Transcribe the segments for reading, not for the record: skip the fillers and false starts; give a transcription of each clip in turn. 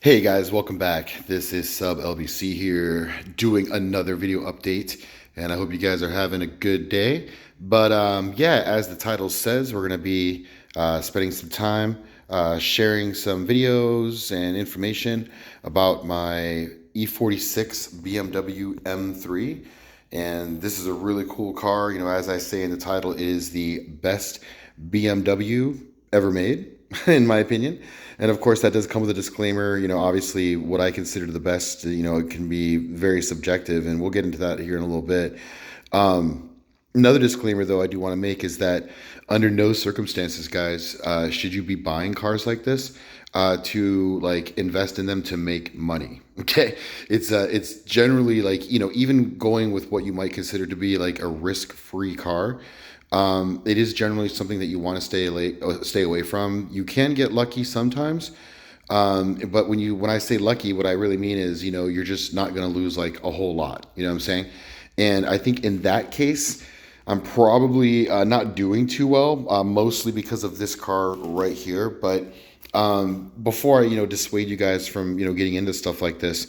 Hey guys, welcome back. This is Sub LBC here doing another video update, and I hope you guys are having a good day. But yeah, as the title says, we're going to be spending some time sharing some videos and information about my E46 BMW M3. And this is a really cool car. You know, as I say in the title, it is the best BMW ever made, in my opinion. And of course, that does come with a disclaimer. You know, obviously, what I consider the best, you know, it can be very subjective, and we'll get into that here in a little bit. Um, Another disclaimer, though, I do want to make is that under no circumstances, guys, should you be buying cars like this to like invest in them to make money. Okay, it's generally like, you know, even going with what you might consider to be like a risk-free car. It is generally something that you want to stay away from. You can get lucky sometimes, but when I say lucky, what I really mean is, you know, you're just not going to lose like a whole lot. You know what I'm saying? And I think in that case, I'm probably not doing too well, mostly because of this car right here. But before I, you know, dissuade you guys from, you know, getting into stuff like this,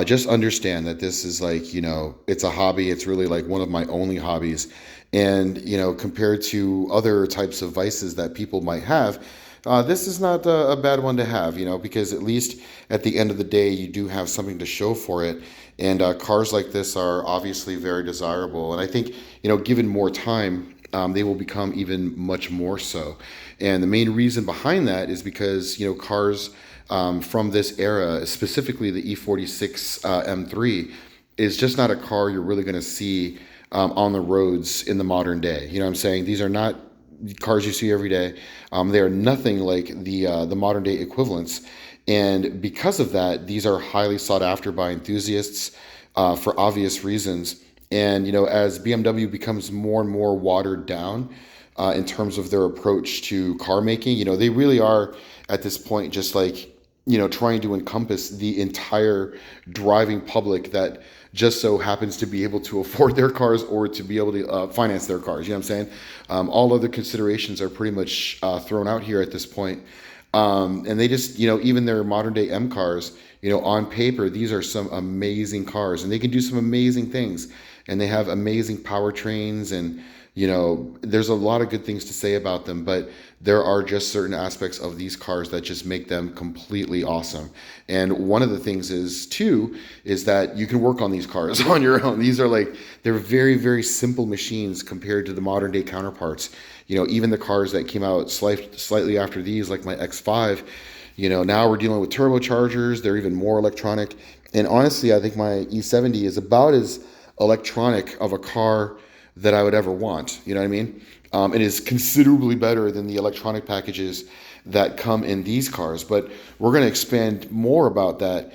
just understand that this is like, you know, it's a hobby. It's really like one of my only hobbies. And, you know, compared to other types of vices that people might have, this is not a bad one to have, you know, because at least at the end of the day, you do have something to show for it. And cars like this are obviously very desirable. And I think, you know, given more time, they will become even much more so. And the main reason behind that is because, you know, cars from this era, specifically the E46 M3, is just not a car you're really going to see on the roads in the modern day. You know what I'm saying? These are not cars you see every day. They are nothing like the modern day equivalents. And because of that, these are highly sought after by enthusiasts for obvious reasons. And, you know, as BMW becomes more and more watered down in terms of their approach to car making, you know, they really are at this point just like, you know, trying to encompass the entire driving public that just so happens to be able to afford their cars or to be able to finance their cars. You know what I'm saying? All other considerations are pretty much thrown out here at this point. And they just, you know, even their modern day M cars, you know, on paper, these are some amazing cars and they can do some amazing things and they have amazing powertrains and, you know, there's a lot of good things to say about them, but there are just certain aspects of these cars that just make them completely awesome. And one of the things is too, is that you can work on these cars on your own. These are like, they're very, very simple machines compared to the modern day counterparts. You know, even the cars that came out slightly after these, like my X5, you know, now we're dealing with turbochargers. They're even more electronic. And honestly, I think my E70 is about as electronic of a car that I would ever want. You know what I mean? It is considerably better than the electronic packages that come in these cars. But we're going to expand more about that,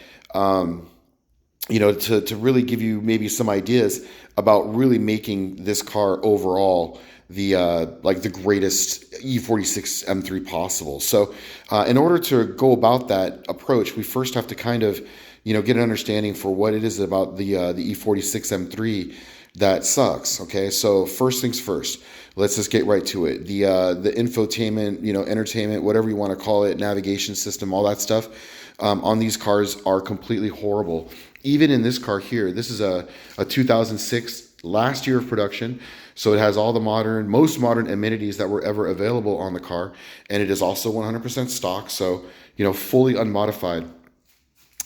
you know, to really give you maybe some ideas about really making this car overall the like the greatest E46 M3 possible. So in order to go about that approach, we first have to kind of, you know, get an understanding for what it is about the E46 M3 that sucks. Okay, so first things first, let's just get right to it. The infotainment, you know, entertainment, whatever you want to call it, navigation system, all that stuff on these cars are completely horrible. Even in this car here, this is a 2006, last year of production. So it has all the most modern amenities that were ever available on the car. And it is also 100% stock. So, you know, fully unmodified.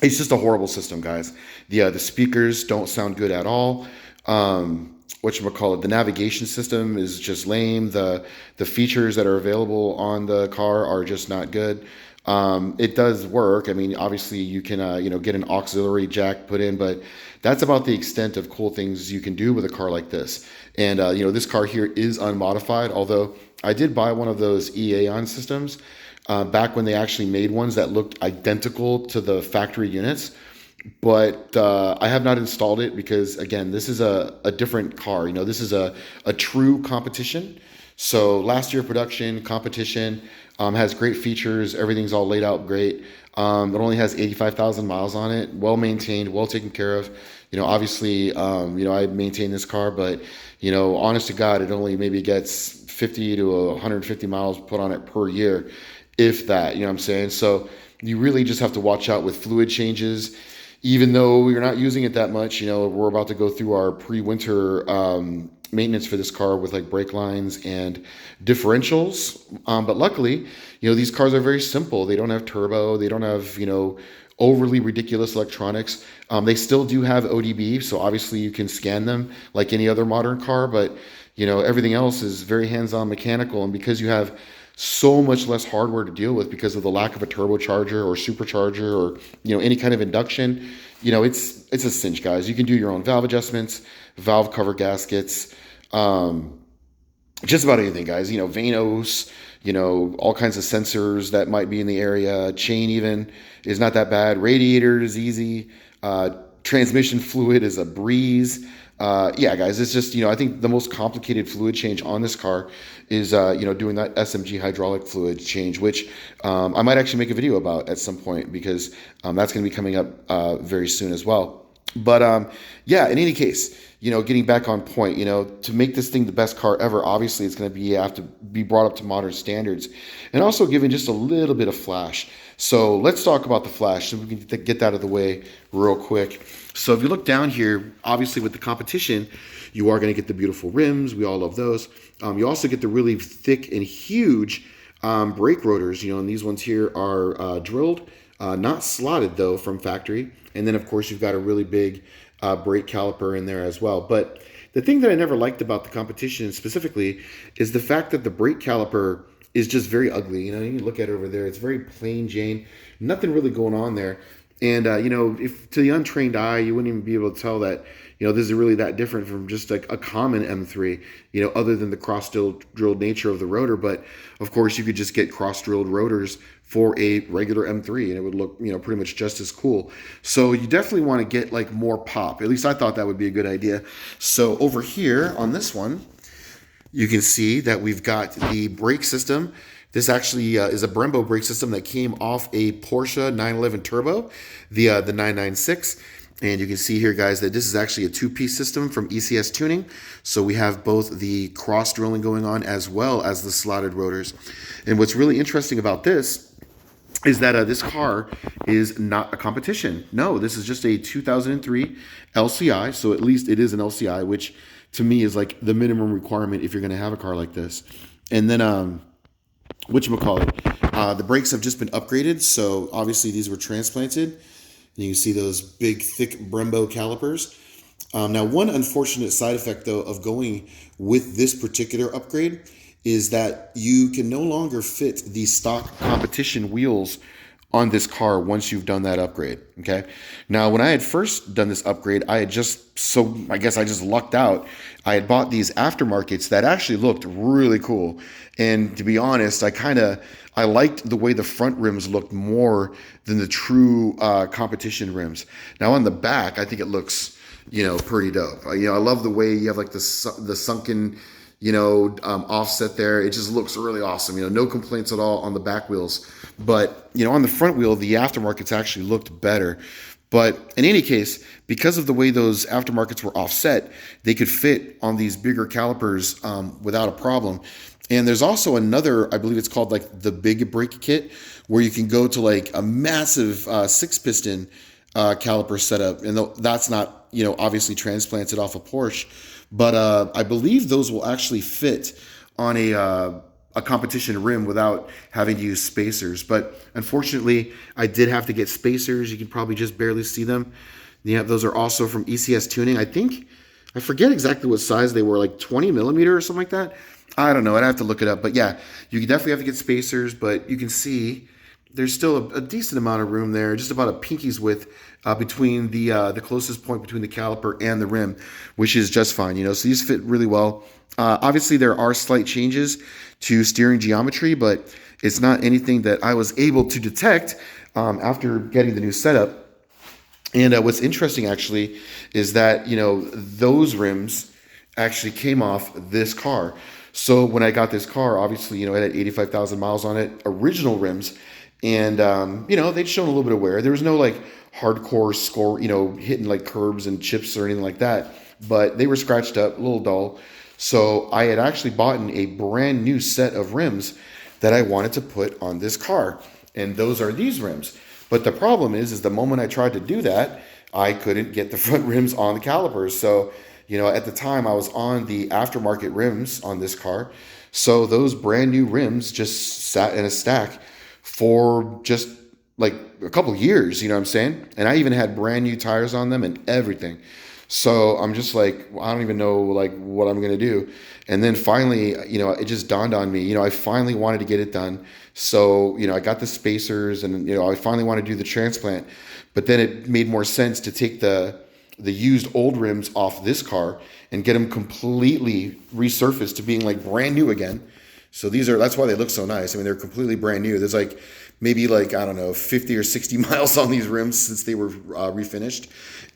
It's just a horrible system, guys. The speakers don't sound good at all. Whatchamacallit, the navigation system is just lame. The features that are available on the car are just not good. It does work. I mean, obviously you can, you know, get an auxiliary jack put in, but that's about the extent of cool things you can do with a car like this. And, you know, this car here is unmodified, although I did buy one of those EAON systems back when they actually made ones that looked identical to the factory units. But I have not installed it because, again, this is a different car. You know, this is a true competition. So last year production, competition, has great features. Everything's all laid out great. It only has 85,000 miles on it. Well maintained, well taken care of. You know, obviously, you know, I maintain this car, but, you know, honest to God, it only maybe gets 50 to 150 miles put on it per year, if that. You know what I'm saying? So you really just have to watch out with fluid changes. Even though you're not using it that much, we're about to go through our pre-winter maintenance for this car with like brake lines and differentials. But luckily, these cars are very simple. They don't have turbo. They don't have, overly ridiculous electronics. They still do have ODB, so obviously you can scan them like any other modern car, but everything else is very hands-on mechanical. And because you have so much less hardware to deal with because of the lack of a turbocharger or supercharger or any kind of induction, it's a cinch, guys. You can do your own valve adjustments, valve cover gaskets, just about anything, guys. Vanos, all kinds of sensors that might be in the area. Chain even is not that bad. Radiator is easy. Transmission fluid is a breeze. Yeah, guys, it's just, I think the most complicated fluid change on this car is, doing that SMG hydraulic fluid change, which I might actually make a video about at some point because that's going to be coming up very soon as well. But yeah, in any case, getting back on point, to make this thing the best car ever, obviously it's going to have to be brought up to modern standards and also given just a little bit of flash. So let's talk about the flash so we can get that out of the way real quick. So if you look down here, obviously with the competition, you are going to get the beautiful rims. We all love those. You also get the really thick and huge brake rotors, and these ones here are drilled, not slotted though from factory. And then of course you've got a really big brake caliper in there as well. But the thing that I never liked about the competition specifically is the fact that the brake caliper is just very ugly. You can look at it over there. It's very plain Jane, nothing really going on there. And, if to the untrained eye, you wouldn't even be able to tell that, this is really that different from just like a common M3, other than the cross-drilled nature of the rotor. But of course, you could just get cross-drilled rotors for a regular M3 and it would look, pretty much just as cool. So you definitely want to get like more pop. At least I thought that would be a good idea. So over here on this one, you can see that we've got the brake system. This actually is a Brembo brake system that came off a Porsche 911 Turbo, the 996. And you can see here, guys, that this is actually a two-piece system from ECS Tuning. So we have both the cross drilling going on as well as the slotted rotors. And what's really interesting about this is that this car is not a competition. No, this is just a 2003 LCI. So at least it is an LCI, which to me is like the minimum requirement if you're going to have a car like this. And then whatchamacallit, the brakes have just been upgraded. So obviously these were transplanted. And you can see those big, thick Brembo calipers. Now, one unfortunate side effect, though, of going with this particular upgrade is that you can no longer fit the stock competition wheels on this car once you've done that upgrade, okay? Now, when I had first done this upgrade, I guess I just lucked out. I had bought these aftermarkets that actually looked really cool. And to be honest, I liked the way the front rims looked more than the true competition rims. Now, on the back, I think it looks, pretty dope. I love the way you have like the sunken, offset there. It just looks really awesome. No complaints at all on the back wheels. But, on the front wheel, the aftermarkets actually looked better. But in any case, because of the way those aftermarkets were offset, they could fit on these bigger calipers without a problem. And there's also another, I believe it's called like the big brake kit, where you can go to like a massive 6-piston caliper setup. And that's not, obviously transplanted off a Porsche. But I believe those will actually fit on a competition rim without having to use spacers. But unfortunately, I did have to get spacers. You can probably just barely see them. Yeah, those are also from ECS Tuning. I forget exactly what size they were, like 20 millimeter or something like that. I don't know. I'd have to look it up. But yeah, you definitely have to get spacers. But you can see there's still a decent amount of room there, just about a pinky's width between the closest point between the caliper and the rim, which is just fine. So these fit really well. Obviously, there are slight changes to steering geometry, but it's not anything that I was able to detect after getting the new setup. And what's interesting actually is that those rims actually came off this car. So when I got this car, obviously it had 85,000 miles on it, original rims, and they'd shown a little bit of wear. There was no like hardcore score, hitting like curbs and chips or anything like that, but they were scratched up, a little dull. So I had actually bought a brand new set of rims that I wanted to put on this car. and those are these rims. But the problem is the moment I tried to do that, I couldn't get the front rims on the calipers. So, at the time I was on the aftermarket rims on this car. So those brand new rims just sat in a stack for just like a couple years, you know what I'm saying? And I even had brand new tires on them and everything. So I'm just like, I don't even know like what I'm gonna do. And then finally, it just dawned on me, I finally wanted to get it done. So, I got the spacers and, I finally want to do the transplant. But then it made more sense to take the used old rims off this car and get them completely resurfaced to being like brand new again. So that's why they look so nice. I mean, they're completely brand new. There's like maybe like, I don't know, 50 or 60 miles on these rims since they were refinished.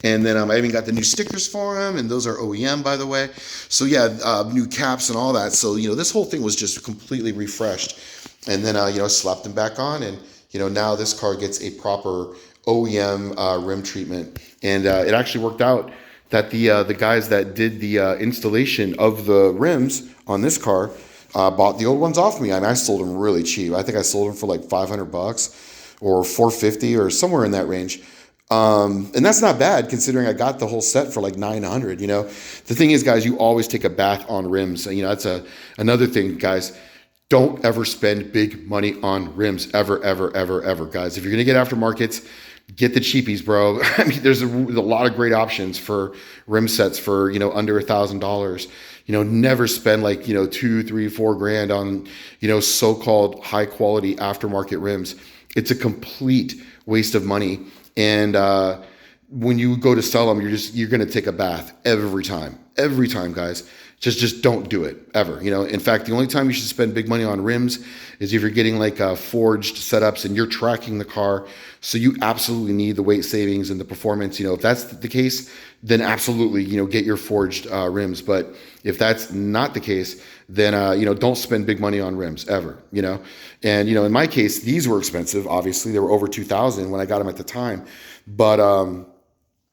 And then I even got the new stickers for them, and those are OEM, by the way. So yeah, new caps and all that. So, this whole thing was just completely refreshed. And then, slapped them back on, and, now this car gets a proper OEM rim treatment. And it actually worked out that the guys that did the installation of the rims on this car bought the old ones off me. I mean, I sold them really cheap. I think I sold them for like $500 or $450 or somewhere in that range. And that's not bad considering I got the whole set for like $900. The thing is, guys, you always take a bath on rims. That's another thing, guys. Don't ever spend big money on rims, ever, ever, ever, ever, guys. If you're gonna get aftermarkets, get the cheapies, bro. I mean, there's a lot of great options for rim sets for under $1,000. Never spend like $2, $3, $4 grand on so-called high quality aftermarket rims. It's a complete waste of money. And when you go to sell them, you're going to take a bath every time, guys. Just don't do it ever. In fact, the only time you should spend big money on rims is if you're getting like forged setups and you're tracking the car. So you absolutely need the weight savings and the performance. If that's the case, then absolutely, get your forged rims. But if that's not the case, then, don't spend big money on rims ever, and, in my case, these were expensive. Obviously they were over 2,000 when I got them at the time, but,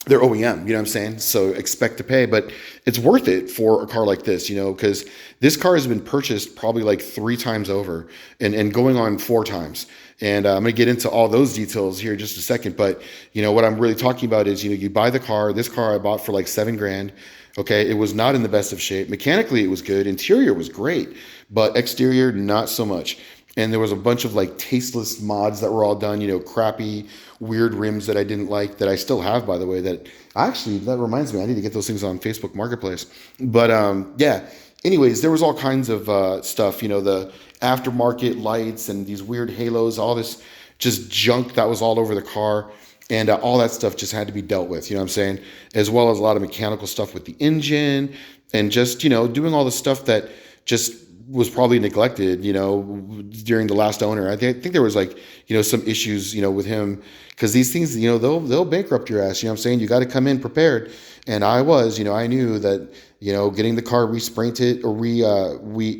they're OEM, you know what I'm saying? So expect to pay, but it's worth it for a car like this, because this car has been purchased probably like 3 times over and going on 4 times. And I'm going to get into all those details here in just a second. But, what I'm really talking about is, you buy the car. This car I bought for like $7 grand. Okay. It was not in the best of shape. Mechanically, it was good. Interior was great, but exterior, not so much. And there was a bunch of like tasteless mods that were all done, crappy, weird rims that I didn't like, that I still have, by the way, that reminds me, I need to get those things on Facebook Marketplace. But yeah, anyways, there was all kinds of stuff, the aftermarket lights and these weird halos, all this just junk that was all over the car. And all that stuff just had to be dealt with, you know what I'm saying? As well as a lot of mechanical stuff with the engine and just, doing all the stuff that just was probably neglected, during the last owner. I think there was like, some issues, with him, because these things, they'll bankrupt your ass. You know what I'm saying? You got to come in prepared. And I knew that, getting the car resprayed or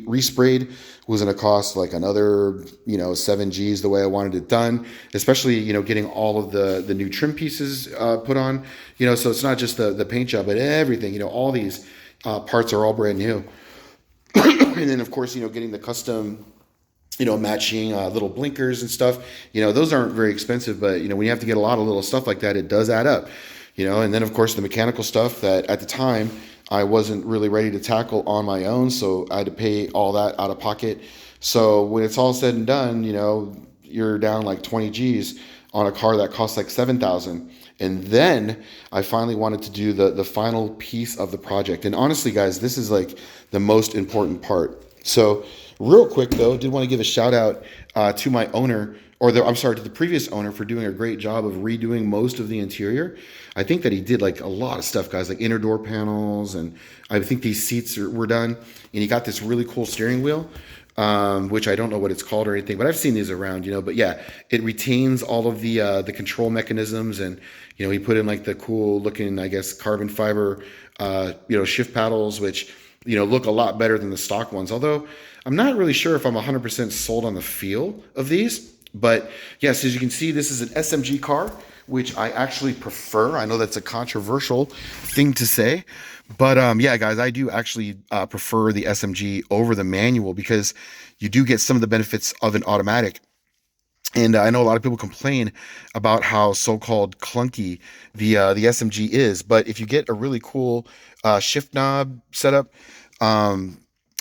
resprayed was going to cost like another, 7 G's the way I wanted it done, especially, getting all of the new trim pieces put on, so it's not just the paint job, but everything, all these parts are all brand new. And then, of course, getting the custom, matching little blinkers and stuff, those aren't very expensive, but, when you have to get a lot of little stuff like that, it does add up, and then, of course, the mechanical stuff that at the time I wasn't really ready to tackle on my own. So I had to pay all that out of pocket. So when it's all said and done, you're down like 20 G's on a car that costs like 7,000. And then I finally wanted to do the final piece of the project. And honestly, guys, this is like the most important part. So real quick though, did want to give a shout out to my owner, to the previous owner, for doing a great job of redoing most of the interior. I think that he did like a lot of stuff, guys, like inner door panels, and I think these seats were done. And he got this really cool steering wheel, which I don't know what it's called or anything, but I've seen these around, but yeah, it retains all of the control mechanisms, and he put in like the cool looking, I guess, carbon fiber, shift paddles, which look a lot better than the stock ones. Although I'm not really sure if I'm 100% sold on the feel of these, but yes, as you can see, this is an SMG car, which I actually prefer. I know that's a controversial thing to say, but yeah, guys, I do actually prefer the SMG over the manual because you do get some of the benefits of an automatic. And I know a lot of people complain about how so-called clunky the SMG is, but if you get a really cool shift knob setup,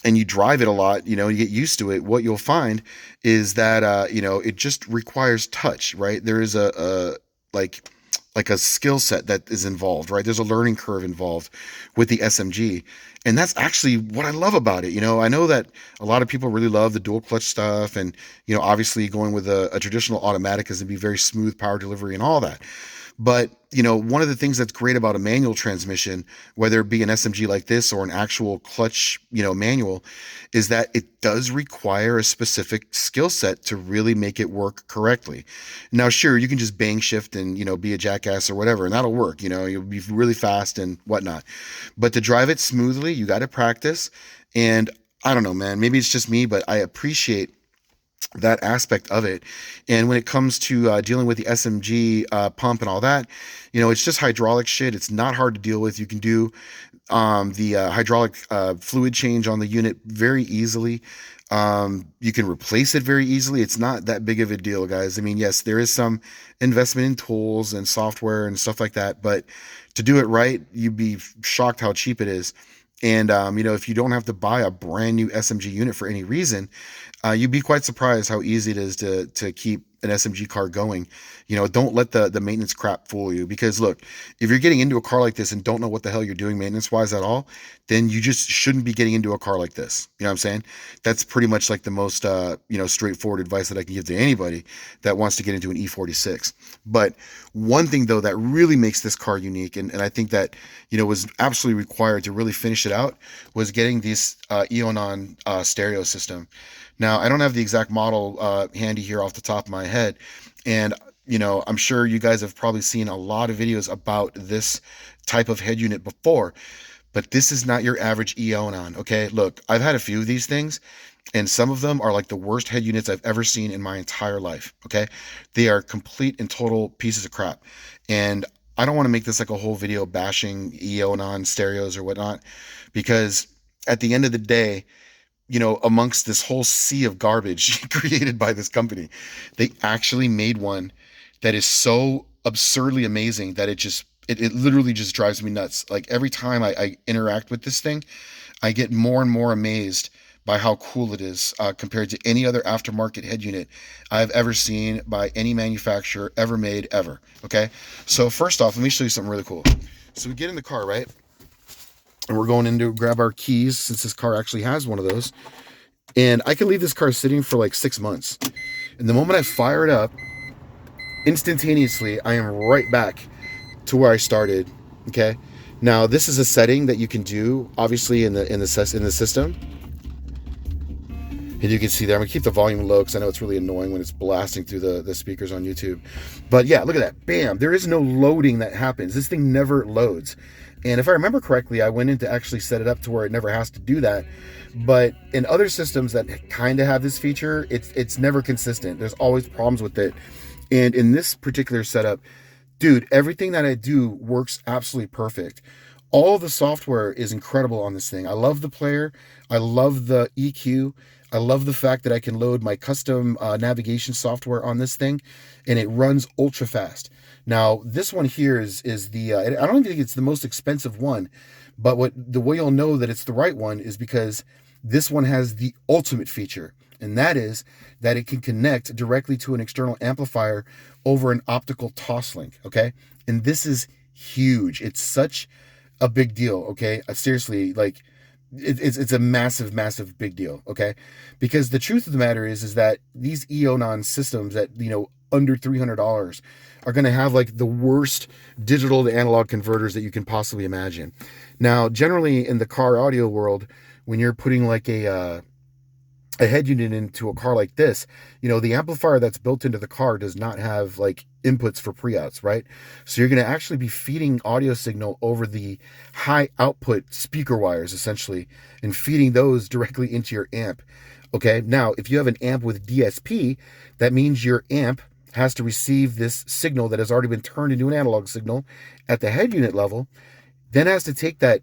and you drive it a lot, you get used to it. What you'll find is that it just requires touch, right? There is a like like a skill set that is involved, right? There's a learning curve involved with the SMG. And that's actually what I love about it. I know that a lot of people really love the dual clutch stuff, and obviously going with a traditional automatic is going to be very smooth power delivery and all that. But one of the things that's great about a manual transmission, whether it be an SMG like this or an actual clutch, manual, is that it does require a specific skill set to really make it work correctly. Now, sure, you can just bang shift and be a jackass or whatever, and that'll work. You'll be really fast and whatnot. But to drive it smoothly, you got to practice. And I don't know, man. Maybe it's just me, but I appreciate that aspect of it. And when it comes to dealing with the SMG pump and all that, it's just hydraulic shit. It's not hard to deal with. You can do the hydraulic fluid change on the unit very easily. You can replace it very easily. It's not that big of a deal, guys. I mean, yes, there is some investment in tools and software and stuff like that, but to do it right, you'd be shocked how cheap it is. And if you don't have to buy a brand new SMG unit for any reason, you'd be quite surprised how easy it is to keep an SMG car going. Don't let the maintenance crap fool you, because look, if you're getting into a car like this and don't know what the hell you're doing maintenance wise at all, then you just shouldn't be getting into a car like this. You know what I'm saying? That's pretty much like the most straightforward advice that I can give to anybody that wants to get into an E46. But one thing though that really makes this car unique, and I think that was absolutely required to really finish it out, was getting this Eonon stereo system. Now, I don't have the exact model handy here off the top of my head, and I'm sure you guys have probably seen a lot of videos about this type of head unit before, but this is not your average Eonon. Okay, look, I've had a few of these things, and some of them are like the worst head units I've ever seen in my entire life. Okay, they are complete and total pieces of crap, and I don't want to make this like a whole video bashing Eonon stereos or whatnot, because at the end of the day, amongst this whole sea of garbage created by this company, they actually made one that is so absurdly amazing that it literally just drives me nuts. Like every time I interact with this thing, I get more and more amazed by how cool it is compared to any other aftermarket head unit I've ever seen by any manufacturer ever made ever. Okay, so first off, let me show you something really cool. So we get in the car, right? And we're going in to grab our keys, since this car actually has one of those. And I can leave this car sitting for like 6 months. And the moment I fire it up, instantaneously, I am right back to where I started. Okay. Now, this is a setting that you can do, obviously, in the system. And you can see there, I'm gonna keep the volume low because I know it's really annoying when it's blasting through the speakers on YouTube. But yeah, look at that. Bam. There is no loading that happens. This thing never loads. And if I remember correctly, I went in to actually set it up to where it never has to do that. But in other systems that kind of have this feature, it's never consistent. There's always problems with it. And in this particular setup, dude, everything that I do works absolutely perfect. All the software is incredible on this thing. I love the player. I love the EQ. I love the fact that I can load my custom navigation software on this thing, and it runs ultra fast. Now, this one here is the I don't even think it's the most expensive one, but the way you'll know that it's the right one is because this one has the ultimate feature, and that is that it can connect directly to an external amplifier over an optical toss link. Okay, and this is huge. It's such a big deal. Okay, seriously, like it's a massive big deal. Okay, because the truth of the matter is that these Eonon systems that under $300 are going to have like the worst digital to analog converters that you can possibly imagine. Now, generally in the car audio world, when you're putting like a head unit into a car like this, the amplifier that's built into the car does not have like inputs for pre-outs, right? So you're going to actually be feeding audio signal over the high output speaker wires, essentially, and feeding those directly into your amp. Okay, now if you have an amp with DSP, that means your amp has to receive this signal that has already been turned into an analog signal at the head unit level, then has to take that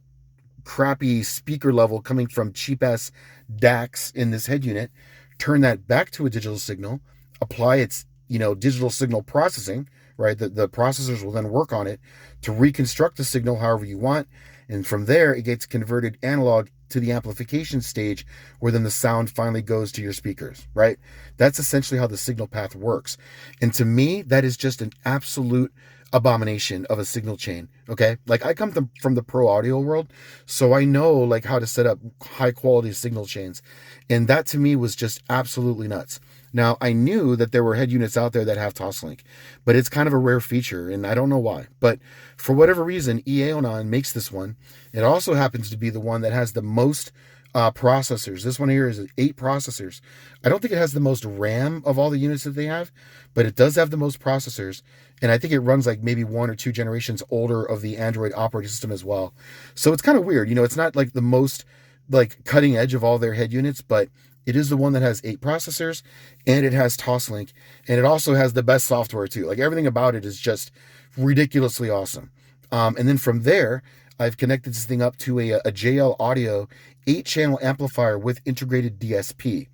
crappy speaker level coming from cheap ass DACs in this head unit, turn that back to a digital signal, apply its, digital signal processing, right? The processors will then work on it to reconstruct the signal however you want. And from there, it gets converted analog to the amplification stage where then the sound finally goes to your speakers, right? That's essentially how the signal path works. And to me, that is just an absolute abomination of a signal chain. Okay. Like I come from the pro audio world, so I know like how to set up high quality signal chains. And that to me was just absolutely nuts. Now, I knew that there were head units out there that have Toslink, but it's kind of a rare feature, and I don't know why. But for whatever reason, EAonon makes this one. It also happens to be the one that has the most processors. This one here is 8 processors. I don't think it has the most RAM of all the units that they have, but it does have the most processors. And I think it runs like maybe 1 or 2 generations older of the Android operating system as well. So it's kind of weird. It's not like the most like cutting edge of all their head units, but it is the one that has 8 processors and it has Toslink, and it also has the best software too. Like everything about it is just ridiculously awesome. And then from there, I've connected this thing up to a JL Audio 8-channel amplifier with integrated DSP.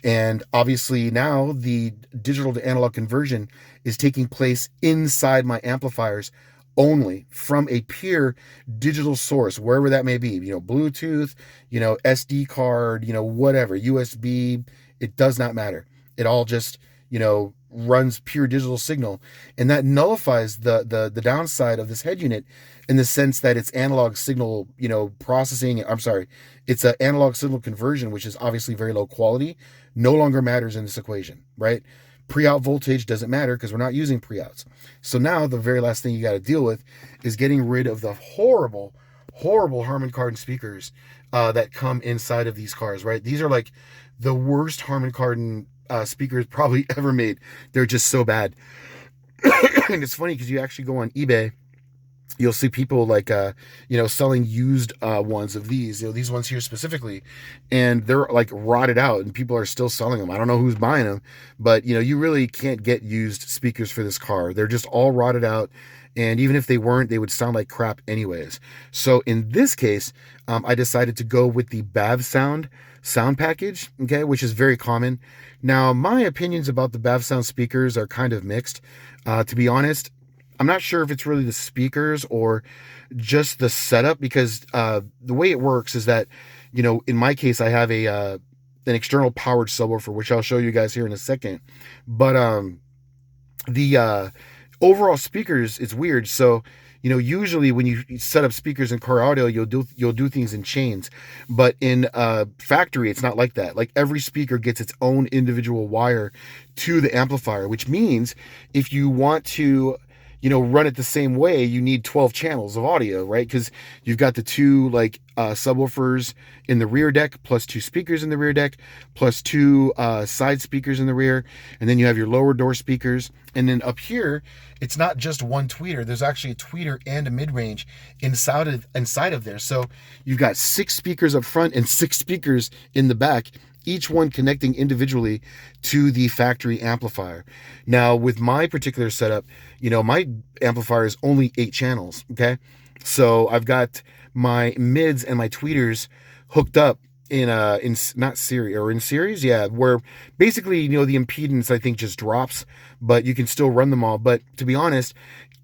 And obviously now the digital to analog conversion is taking place inside my amplifiers only from a pure digital source, wherever that may be, Bluetooth, SD card, whatever, USB, it does not matter. It all just, runs pure digital signal. And that nullifies the downside of this head unit in the sense that it's analog signal, processing. I'm sorry, it's an analog signal conversion, which is obviously very low quality, no longer matters in this equation, right? Pre-out voltage doesn't matter because we're not using pre-outs. So now the very last thing you got to deal with is getting rid of the horrible, horrible Harman Kardon speakers that come inside of these cars, right? These are like the worst Harman Kardon speakers probably ever made. They're just so bad. And it's funny because you actually go on eBay, you'll see people like selling used ones of these ones here specifically, and they're like rotted out and people are still selling them. I don't know who's buying them, but you really can't get used speakers for this car. They're just all rotted out, and even if they weren't, they would sound like crap anyways. So in this case, I decided to go with the sound package, okay, which is very common. Now my opinions about the Sound speakers are kind of mixed, to be honest. I'm not sure if it's really the speakers or just the setup, because the way it works is that, in my case, I have an external powered subwoofer, which I'll show you guys here in a second. But the overall speakers, it's weird. So, usually when you set up speakers in car audio, you'll do things in chains, but in factory, it's not like that. Like every speaker gets its own individual wire to the amplifier, which means if you want to run it the same way, you need 12 channels of audio, right? Because you've got the two like subwoofers in the rear deck, plus 2 speakers in the rear deck, plus 2 side speakers in the rear, and then you have your lower door speakers. And then up here, it's not just one tweeter. There's actually a tweeter and a mid-range inside of there. So you've got 6 speakers up front and 6 speakers in the back, each one connecting individually to the factory amplifier. Now, with my particular setup, my amplifier is only 8 channels, okay? So I've got my mids and my tweeters hooked up in not series, or in series, yeah, where basically, the impedance I think just drops, but you can still run them all. But to be honest,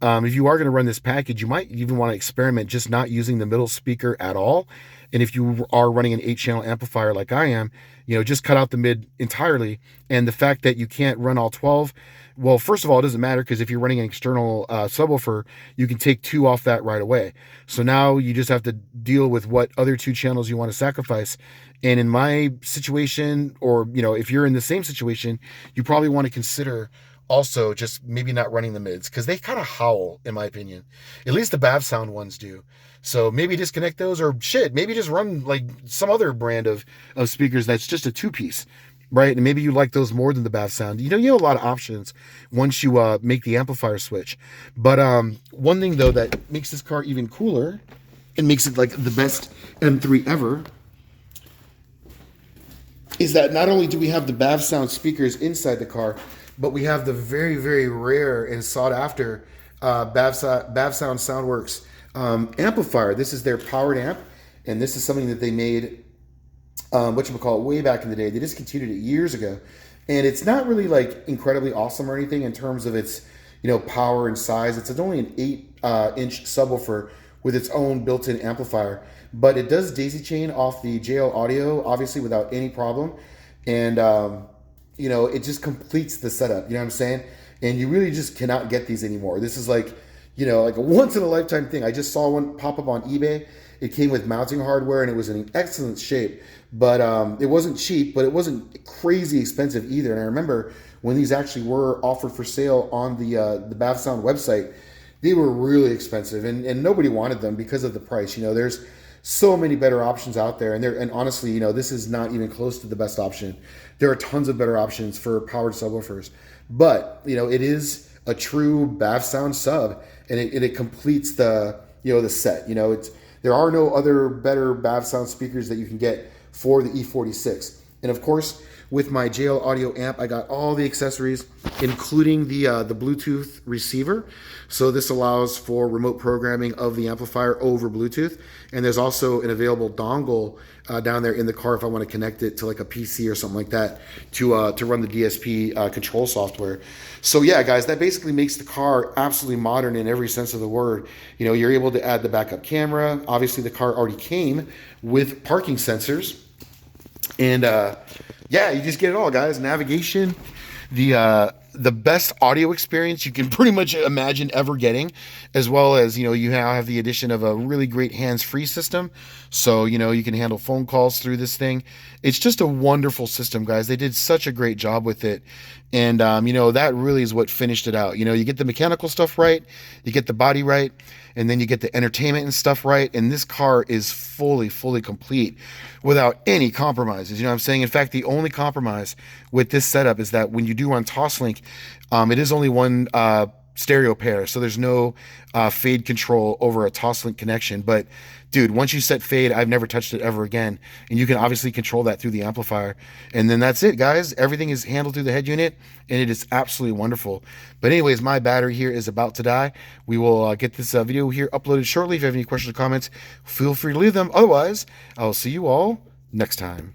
if you are going to run this package, you might even want to experiment just not using the middle speaker at all. And if you are running an 8-channel amplifier like I am, just cut out the mid entirely. And the fact that you can't run all 12, well, first of all, it doesn't matter, because if you're running an external subwoofer, you can take 2 off that right away. So now you just have to deal with what other 2 channels you want to sacrifice. And in my situation, or, if you're in the same situation, you probably want to consider also just maybe not running the mids, because they kind of howl, in my opinion. At least the Sound ones do. So maybe disconnect those, or shit, maybe just run like some other brand of speakers that's just a 2-piece, right? And maybe you like those more than the Sound. You have a lot of options once you make the amplifier switch. But one thing though that makes this car even cooler and makes it like the best M3 ever is that not only do we have the Sound speakers inside the car, but we have the very, very rare and sought after Sound Soundworks amplifier. This is their powered amp, and this is something that they made, way back in the day. They discontinued it years ago, and it's not really like incredibly awesome or anything in terms of its power and size. It's only an 8 inch subwoofer with its own built-in amplifier, but it does daisy chain off the JL Audio obviously without any problem, and it just completes the setup. You know what I'm saying? And you really just cannot get these anymore. This is like like a once in a lifetime thing. I just saw one pop up on eBay. It came with mounting hardware and it was in excellent shape, but it wasn't cheap, but it wasn't crazy expensive either. And I remember when these actually were offered for sale on the Bath Sound website, they were really expensive, and nobody wanted them because of the price. There's so many better options out there, and honestly, this is not even close to the best option. There are tons of better options for powered subwoofers, but it is a true Bath Sound sub, and it completes the set. There are no other better Bath Sound speakers that you can get for the E46. And of course, with my JL Audio amp, I got all the accessories, including the Bluetooth receiver. So this allows for remote programming of the amplifier over Bluetooth. And there's also an available dongle down there in the car if I want to connect it to like a PC or something like that to run the DSP control software. So yeah, guys, that basically makes the car absolutely modern in every sense of the word. You're able to add the backup camera. Obviously, the car already came with parking sensors. And yeah, you just get it all, guys. Navigation, the best audio experience you can pretty much imagine ever getting, as well as you now have the addition of a really great hands-free system, so you can handle phone calls through this thing. It's just a wonderful system, guys. They did such a great job with it, and that really is what finished it out. You get the mechanical stuff right, you get the body right, and then you get the entertainment and stuff right, and this car is fully complete without any compromises. You know what I'm saying? In fact, the only compromise with this setup is that when you do run Toslink, it is only one stereo pair, so there's no fade control over a Toslink connection. But dude, once you set fade, I've never touched it ever again, and you can obviously control that through the amplifier, and then that's it, guys. Everything is handled through the head unit, and it is absolutely wonderful. But anyways, my battery here is about to die. We will get this video here uploaded shortly. If you have any questions or comments, feel free to leave them. Otherwise, I'll see you all next time.